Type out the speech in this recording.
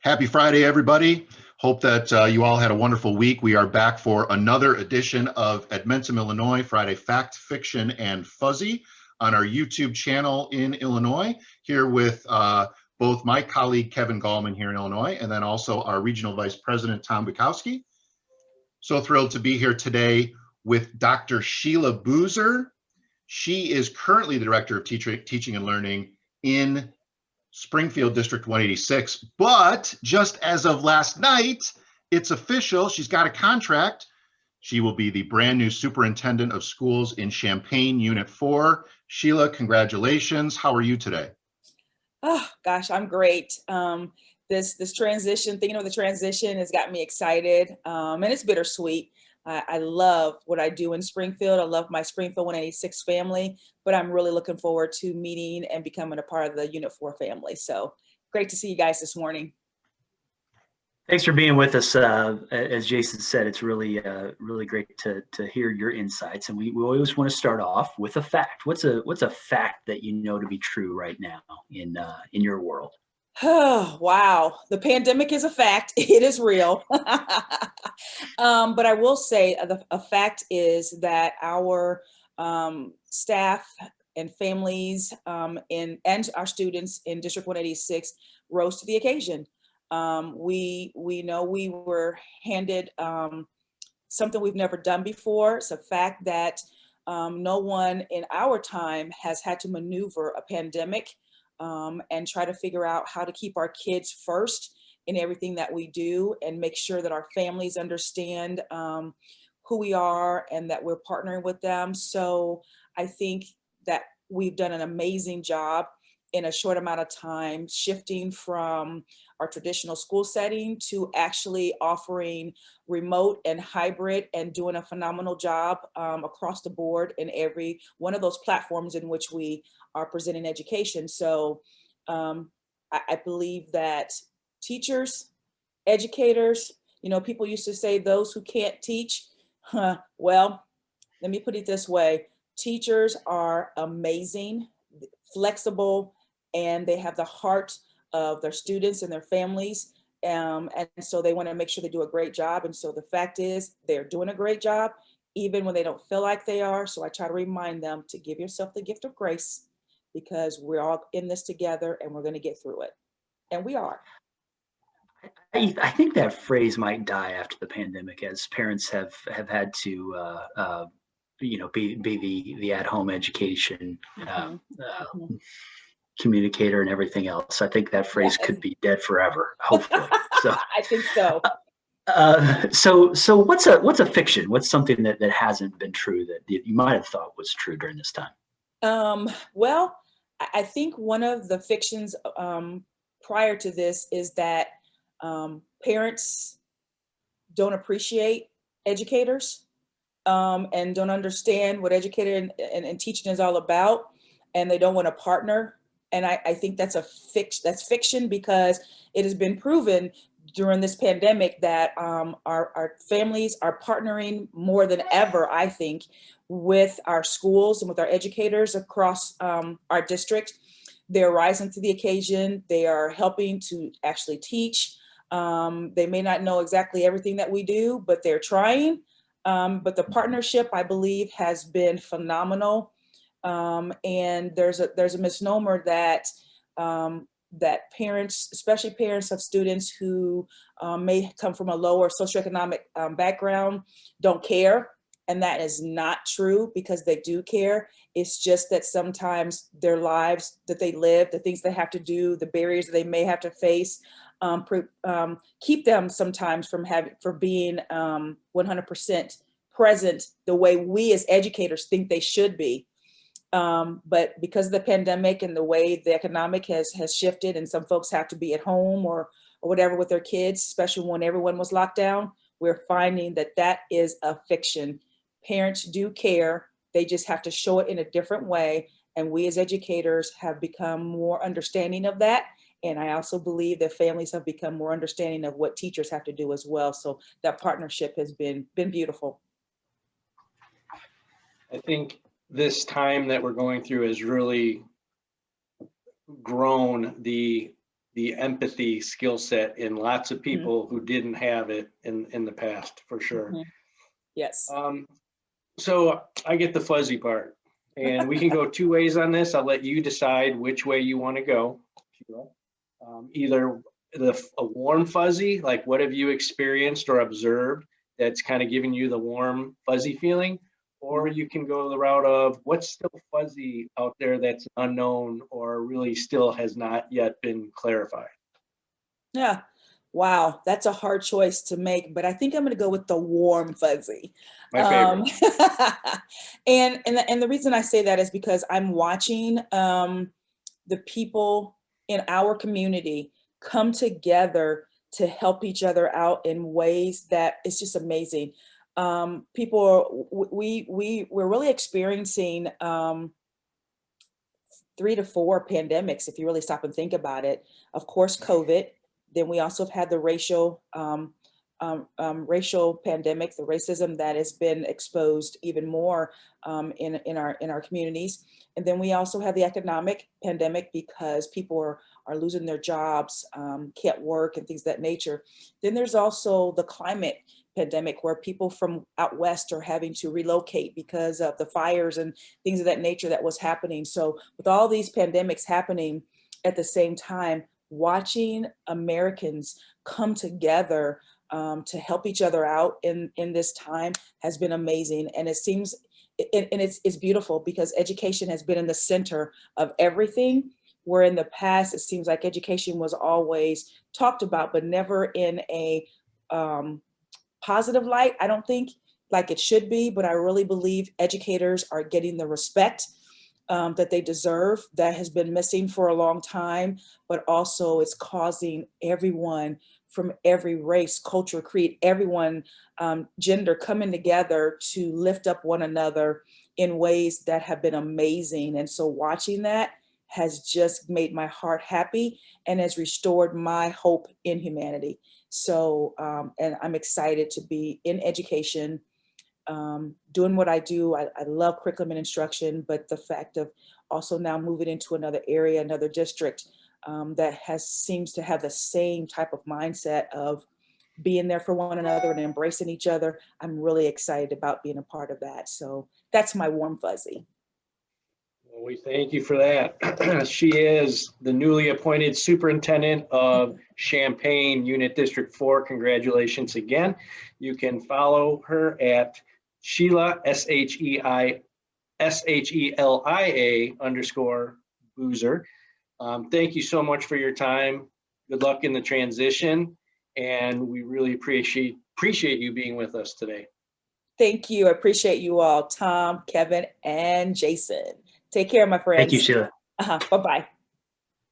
Happy Friday, everybody. Hope that you all had a wonderful week. We are back for another edition of Edmentum, Illinois, Friday Fact, Fiction, and Fuzzy on our YouTube channel in Illinois, here with both my colleague, Kevin Gallman here in Illinois, and then also our Regional Vice President, Tom Bukowski. So thrilled to be here today with Dr. Shelia Boozer. She is currently the Director of Teaching and Learning in Springfield District 186, but just as of last night, it's official. She's got a contract. She will be the brand new Superintendent of Schools in Champaign Unit 4. Shelia, congratulations. How are you today? Oh gosh, I'm great. This transition, thinking of the transition has got me excited, and it's bittersweet. I love what I do in Springfield. I love my Springfield 186 family, but I'm really looking forward to meeting and becoming a part of the Unit 4 family. So great to see you guys this morning. Thanks for being with us. As Jason said, it's really great to hear your insights. And we always want to start off with a fact. What's a fact that you know to be true right now in your world? Oh, wow. The pandemic is a fact. It is real. But I will say a fact is that our staff and families and our students in District 186 rose to the occasion. We know we were handed something we've never done before. It's a fact that no one in our time has had to maneuver a pandemic and try to figure out how to keep our kids first in everything that we do and make sure that our families understand who we are and that we're partnering with them. So I think that we've done an amazing job in a short amount of time, shifting from our traditional school setting to actually offering remote and hybrid and doing a phenomenal job across the board in every one of those platforms in which we are presenting education. So I believe that teachers, educators, people used to say those who can't teach. Well, let me put it this way. Teachers are amazing, flexible, and they have the heart of their students and their families. And so they want to make sure they do a great job. And so the fact is they're doing a great job, even when they don't feel like they are. So I try to remind them to give yourself the gift of grace, because we're all in this together and we're going to get through it. And we are. I think that phrase might die after the pandemic, as parents have had to be the at-home education communicator and everything else. I think that phrase could be dead forever, hopefully. So I think so. So what's a fiction? What's something that hasn't been true that you might have thought was true during this time? Well, I think one of the fictions prior to this is that parents don't appreciate educators and don't understand what educator and teaching is all about, and they don't want to partner. And I think that's fiction, because it has been proven during this pandemic that our families are partnering more than ever, I think, with our schools and with our educators across our district. They're rising to the occasion. They are helping to actually teach. They may not know exactly everything that we do, but they're trying. But the partnership, I believe, has been phenomenal. And there's a misnomer that that parents, especially parents of students who may come from a lower socioeconomic background, don't care. And that is not true, because they do care. It's just that sometimes their lives that they live, the things they have to do, the barriers that they may have to face, keep them sometimes from being 100% present the way we as educators think they should be. But because of the pandemic and the way the economic has shifted, and some folks have to be at home or whatever with their kids, especially when everyone was locked down, we're finding that is a fiction. Parents do care. They just have to show it in a different way. And we as educators have become more understanding of that. And I also believe that families have become more understanding of what teachers have to do as well. So that partnership has been beautiful. I think this time that we're going through has really grown the the empathy skill set in lots of people who didn't have it in the past, for sure. Mhm. Yes. So I get the fuzzy part, and we can go two ways on this. I'll let you decide which way you want to go. Either a warm fuzzy, like what have you experienced or observed that's kind of giving you the warm fuzzy feeling, or you can go the route of what's still fuzzy out there that's unknown or really still has not yet been clarified. Yeah. Wow, that's a hard choice to make, but I think I'm going to go with the warm fuzzy. My favorite. And the reason I say that is because I'm watching the people in our community come together to help each other out in ways that it's just amazing. We're really experiencing 3 to 4 pandemics, if you really stop and think about it. Of course, COVID. Then we also have had the racial pandemic, the racism that has been exposed even more in our communities. And then we also have the economic pandemic because people are losing their jobs, can't work and things of that nature. Then there's also the climate pandemic where people from out west are having to relocate because of the fires and things of that nature that was happening. So with all these pandemics happening at the same time, watching Americans come together to help each other out in this time has been amazing. And it seems, and it's beautiful because education has been in the center of everything, where in the past, it seems like education was always talked about, but never in a positive light, I don't think, like it should be. But I really believe educators are getting the respect that they deserve, that has been missing for a long time, but also it's causing everyone from every race, culture, creed, everyone, gender coming together to lift up one another in ways that have been amazing. And so watching that has just made my heart happy and has restored my hope in humanity. So, and I'm excited to be in education, doing what I do. I love curriculum and instruction, but the fact of also now moving into another area, another district that seems to have the same type of mindset of being there for one another and embracing each other. I'm really excited about being a part of that. So that's my warm fuzzy. Well, we thank you for that. She is the newly appointed superintendent of Champaign Unit District 4. Congratulations again. You can follow her at Shelia, SHELIA _Boozer. Thank you so much for your time. Good luck in the transition. And we really appreciate you being with us today. Thank you. I appreciate you all, Tom, Kevin, and Jason. Take care, my friends. Thank you, Sheila. Bye-bye.